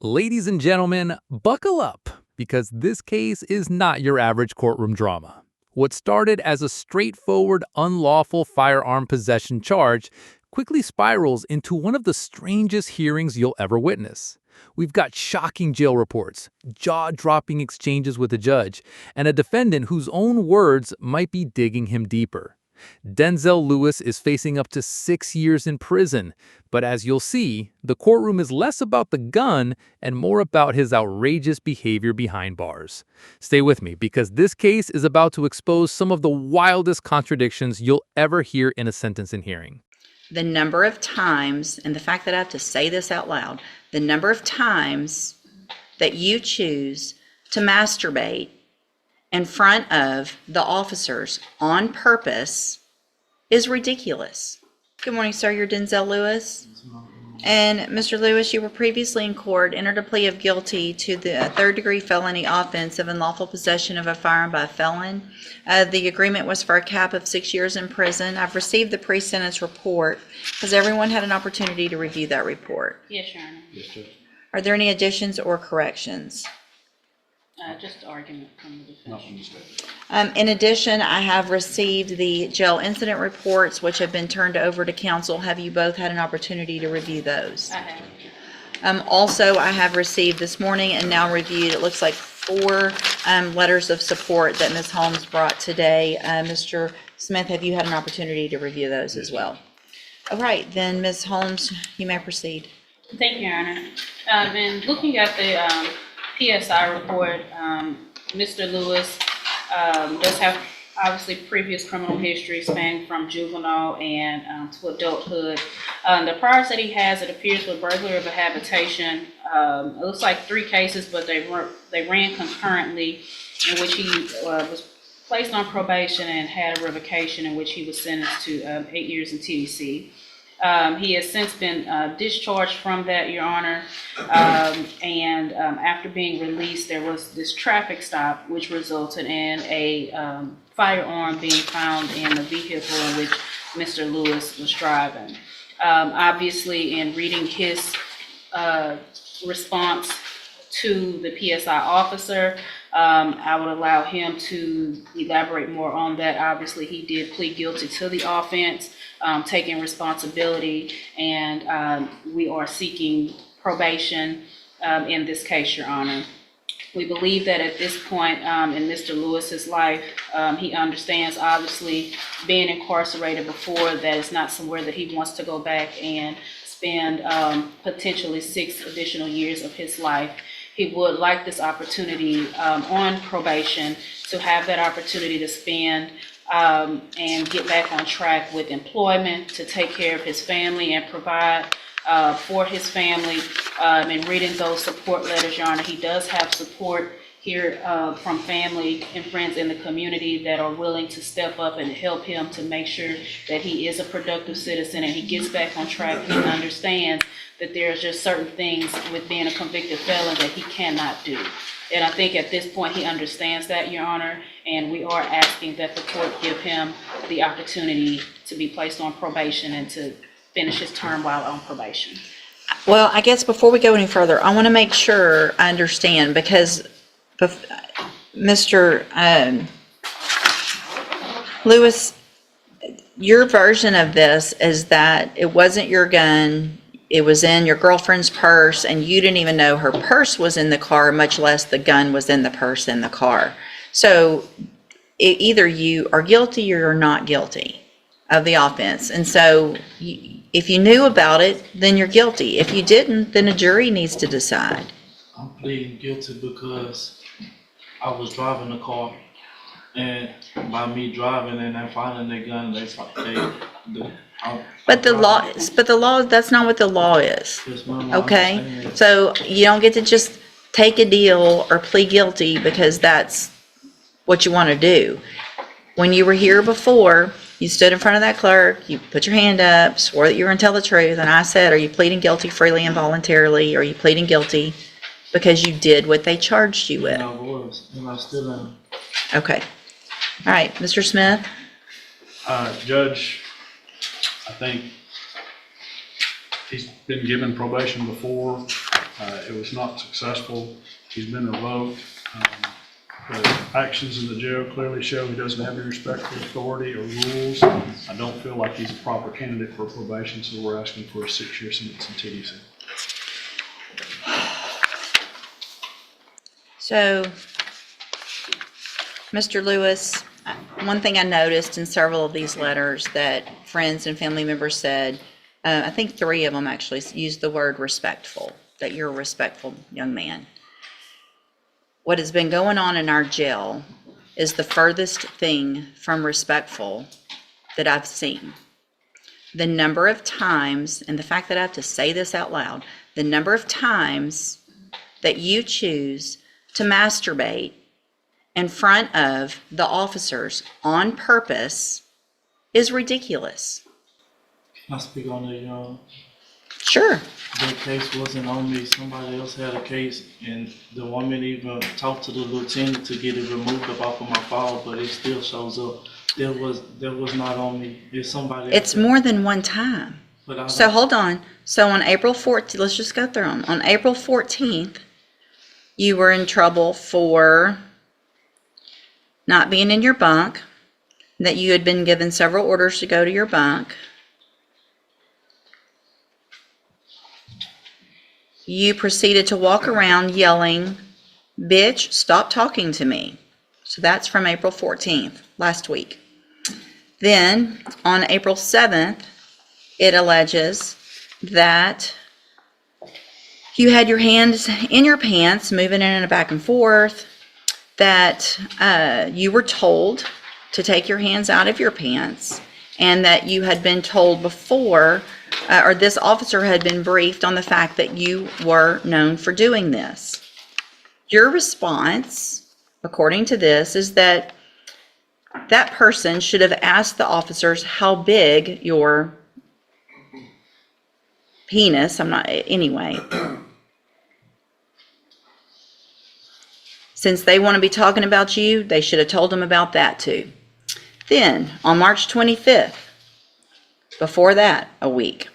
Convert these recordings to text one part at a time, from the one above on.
Ladies and gentlemen, buckle up, because this case is not your average courtroom drama. What started as a straightforward unlawful firearm possession charge quickly spirals into one of the strangest hearings you'll ever witness. We've got shocking jail reports, jaw-dropping exchanges with a judge, and a defendant whose own words might be digging him deeper. Denzel Lewis is facing up to 6 years in prison, but as you'll see, the courtroom is less about the gun and more about his outrageous behavior behind bars. Stay with me, because this case is about to expose some of the wildest contradictions you'll ever hear in a sentencing hearing. The number of times, and the fact that I have to say this out loud, the number of times that you choose to masturbate in front of the officers on purpose is ridiculous. Good morning, sir. You're Denzel Lewis. And Mr. Lewis, you were previously in court, entered a plea of guilty to the third-degree felony offense of unlawful possession of a firearm by a felon. The agreement was for a cap of 6 years in prison. I've received the pre-sentence report. Has everyone had an opportunity to review that report? Yes, Your Honor. Yes, Judge. Are there any additions or corrections? Just the argument from the defense. Not from the state. In addition, I have received the jail incident reports, which have been turned over to counsel. Have you both had an opportunity to review those? I have. Also, I have received this morning and now reviewed, it looks like 4 letters of support that Ms. Holmes brought today. Mr. Smith, have you had an opportunity to review those as well? All right, then Ms. Holmes, you may proceed. Thank you, Your Honor. In looking at the PSI report, Mr. Lewis does have obviously previous criminal history spanning from juvenile and to adulthood. The priors that he has, it appears, with burglary of a habitation. It looks like 3 cases, but they ran concurrently, in which he was placed on probation and had a revocation, in which he was sentenced to 8 years in TDC. He has since been discharged from that, Your Honor, and after being released, there was this traffic stop, which resulted in a firearm being found in the vehicle in which Mr. Lewis was driving. Obviously, in reading his response to the PSI officer, I would allow him to elaborate more on that. Obviously, he did plead guilty to the offense, taking responsibility, and we are seeking probation in this case, Your Honor. We believe that at this point in Mr. Lewis's life, he understands, obviously, being incarcerated before, that it's not somewhere that he wants to go back and spend potentially 6 additional years of his life. He would like this opportunity on probation to have that opportunity to spend and get back on track with employment, to take care of his family and provide for his family. And reading those support letters, Your Honor, he does have support here from family and friends in the community that are willing to step up and help him to make sure that he is a productive citizen and he gets back on track. He understands that there's just certain things with being a convicted felon that he cannot do. And I think at this point he understands that, Your Honor, and we are asking that the court give him the opportunity to be placed on probation and to finish his term while on probation. Well, I guess before we go any further, I want to make sure I understand, because Mr. Lewis, your version of this is that it wasn't your gun, it was in your girlfriend's purse, and you didn't even know her purse was in the car, much less the gun was in the purse in the car. So either you are guilty or you're not guilty of the offense. And so if you knew about it, then you're guilty. If you didn't, then a jury needs to decide. I'm pleading guilty because I was driving the car, and by me driving and then finding the gun, But the law, that's not what the law is. Okay? So you don't get to just take a deal or plead guilty because that's what you want to do. When you were here before, you stood in front of that clerk, you put your hand up, swore that you were going to tell the truth, and I said, are you pleading guilty freely and voluntarily, or are you pleading guilty because you did what they charged you with? I was, and I still am. Okay. All right, Mr. Smith? Judge, I think he's been given probation before. It was not successful. He's been revoked. The actions in the jail clearly show he doesn't have any respect for authority or rules. I don't feel like he's a proper candidate for probation, so we're asking for a 6-year sentence in TDC. So, Mr. Lewis, one thing I noticed in several of these letters that friends and family members said, I think 3 of them actually used the word respectful, that you're a respectful young man. What has been going on in our jail is the furthest thing from respectful that I've seen. The number of times, and the fact that I have to say this out loud, the number of times that you choose to masturbate in front of the officers on purpose is ridiculous. Can I speak on the, Sure. the case wasn't on me, somebody else had a case, and the woman even talked to the lieutenant to get it removed up off of my file, but it still shows up. That was not on me. It's somebody else. It's more than one time. But I So don't- hold on. So on April 14th, let's just go through them. On April 14th, you were in trouble for not being in your bunk, that you had been given several orders to go to your bunk. You proceeded to walk around yelling, "Bitch, stop talking to me." So that's from April 14th, last week. Then on April 7th, it alleges that you had your hands in your pants, moving in and back and forth, that you were told to take your hands out of your pants, and that you had been told before, or this officer had been briefed on the fact that you were known for doing this. Your response, according to this, is that that person should have asked the officers how big your penis, anyway. Since they want to be talking about you, they should have told them about that too. Then, on March 25th, before that, a week,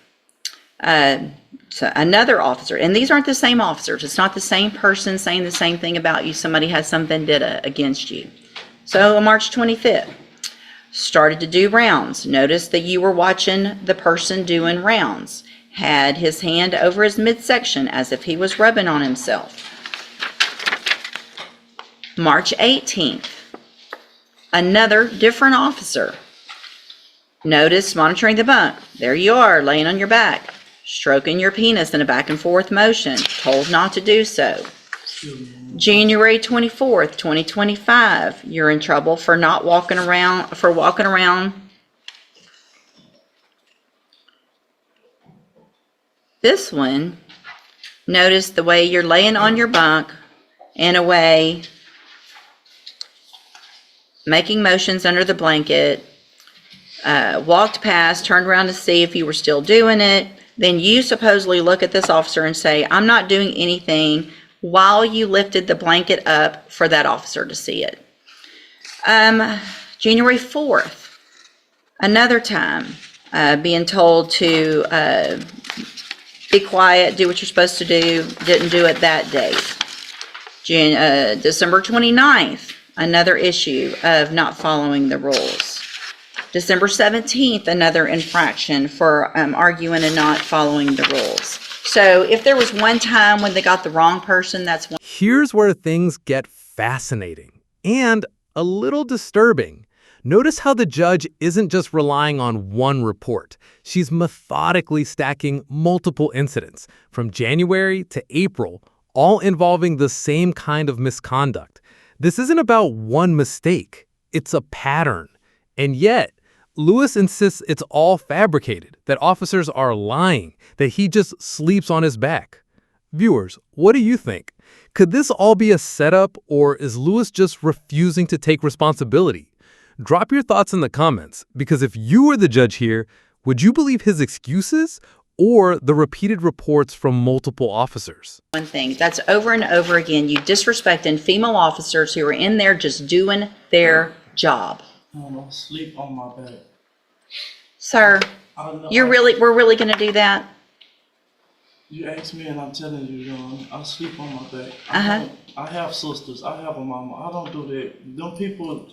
so another officer, and these aren't the same officers, it's not the same person saying the same thing about you, somebody has some vendetta against you. So on March 25th, started to do rounds. Noticed that you were watching the person doing rounds. Had his hand over his midsection as if he was rubbing on himself. March 18th, another different officer. Notice monitoring the bunk. There you are, laying on your back, stroking your penis in a back and forth motion, told not to do so. January 24th, 2025, you're in trouble for walking around. This one, notice the way you're laying on your bunk in a way, making motions under the blanket, walked past, turned around to see if you were still doing it. Then you supposedly look at this officer and say, "I'm not doing anything," while you lifted the blanket up for that officer to see it. January 4th, another time, being told to be quiet, do what you're supposed to do, didn't do it that date. December 29th, another issue of not following the rules. December 17th, another infraction for arguing and not following the rules. So if there was one time when they got the wrong person, that's one. Here's where things get fascinating and a little disturbing. Notice how the judge isn't just relying on one report. She's methodically stacking multiple incidents from January to April, all involving the same kind of misconduct. This isn't about one mistake. It's a pattern. And yet, Lewis insists it's all fabricated, that officers are lying, that he just sleeps on his back. Viewers, what do you think? Could this all be a setup, or is Lewis just refusing to take responsibility? Drop your thoughts in the comments, because if you were the judge here, would you believe his excuses or the repeated reports from multiple officers? One thing, that's over and over again, you disrespecting female officers who are in there just doing their job. I don't know, sleep on my back. Sir, I don't know. we're really gonna do that? You ask me and I'm telling you, I sleep on my back. Uh-huh. I have sisters. I have a mama. I don't do that. Them people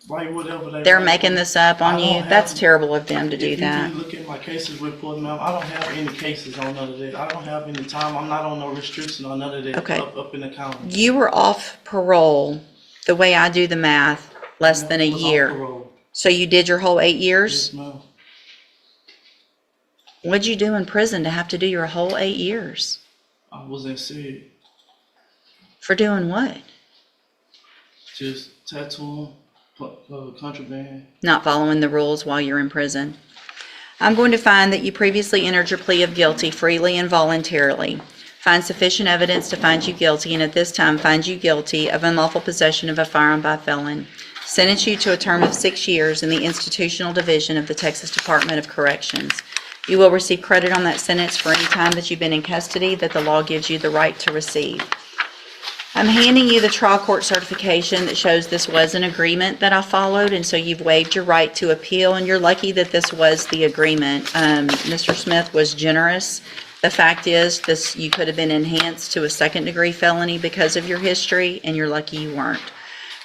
write whatever they They're write. making this up on I don't you. have- That's terrible of them to do If you that. really look at my cases report, ma'am, I don't have any cases on none of that. I don't have any time. I'm not on no restriction on none of that Okay. up in the county. You were off parole, the way I do the math, less than a I was on year. parole. So you did your whole 8 years? Yes, ma'am. What'd you do in prison to have to do your whole 8 years? I was in SIG. For doing what? Just tattooing, contraband. Not following the rules while you're in prison. I'm going to find that you previously entered your plea of guilty freely and voluntarily. Find sufficient evidence to find you guilty, and at this time find you guilty of unlawful possession of a firearm by a felon. Sentence you to a term of 6 years in the institutional division of the Texas Department of Corrections. You will receive credit on that sentence for any time that you've been in custody that the law gives you the right to receive. I'm handing you the trial court certification that shows this was an agreement that I followed, and so you've waived your right to appeal, and you're lucky that this was the agreement. Mr. Smith was generous. The fact is, you could have been enhanced to a second-degree felony because of your history, and you're lucky you weren't.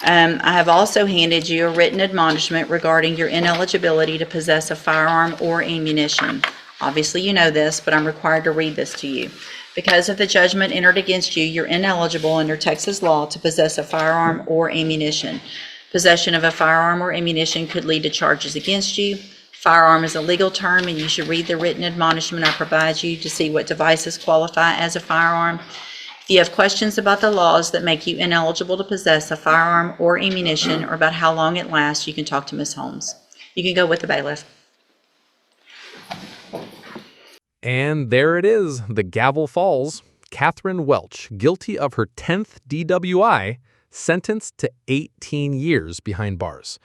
I have also handed you a written admonishment regarding your ineligibility to possess a firearm or ammunition. Obviously, you know this, but I'm required to read this to you. Because of the judgment entered against you, you're ineligible under Texas law to possess a firearm or ammunition. Possession of a firearm or ammunition could lead to charges against you. Firearm is a legal term, and you should read the written admonishment I provide you to see what devices qualify as a firearm. If you have questions about the laws that make you ineligible to possess a firearm or ammunition, or about how long it lasts, you can talk to Ms. Holmes. You can go with the bailiff. And there it is. The gavel falls. Catherine Welch, guilty of her 10th DWI, sentenced to 18 years behind bars.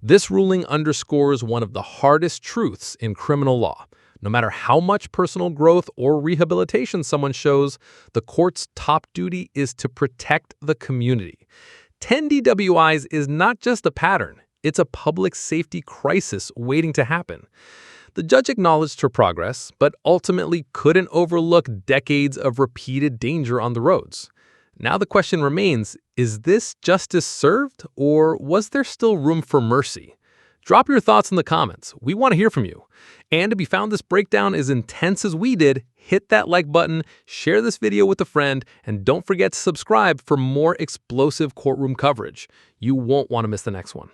This ruling underscores one of the hardest truths in criminal law. No matter how much personal growth or rehabilitation someone shows, the court's top duty is to protect the community. 10 DWIs is not just a pattern. It's a public safety crisis waiting to happen. The judge acknowledged her progress, but ultimately couldn't overlook decades of repeated danger on the roads. Now the question remains, is this justice served, or was there still room for mercy? Drop your thoughts in the comments. We want to hear from you. And if you found this breakdown as intense as we did, hit that like button, share this video with a friend, and don't forget to subscribe for more explosive courtroom coverage. You won't want to miss the next one.